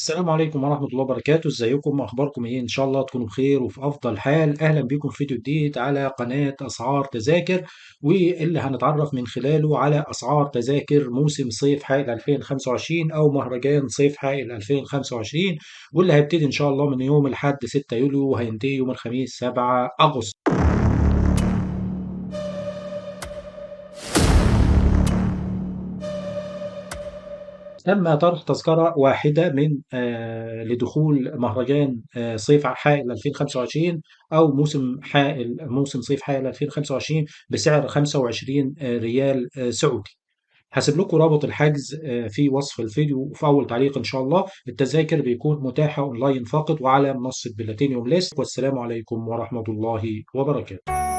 السلام عليكم ورحمة الله وبركاته، ازيكم؟ اخباركم ايه؟ ان شاء الله تكونوا بخير وفي افضل حال. اهلا بكم في فيديو جديد على قناة اسعار تذاكر، واللي هنتعرف من خلاله على اسعار تذاكر موسم صيف حائل 2025 او مهرجان صيف حائل 2025، واللي هيبتدي ان شاء الله من يوم الاحد 6 يوليو وهينتهي يوم الخميس 7 اغسطس. تم طرح تذكرة واحدة من لدخول مهرجان صيف حائل 2025 أو موسم صيف حائل 2025 بسعر 25 ريال سعودي. هسيب لكم رابط الحجز في وصف الفيديو وفي أول تعليق إن شاء الله. التذاكر بيكون متاحة أونلاين فقط وعلى منصة بلاتينيوم ليست. والسلام عليكم ورحمة الله وبركاته.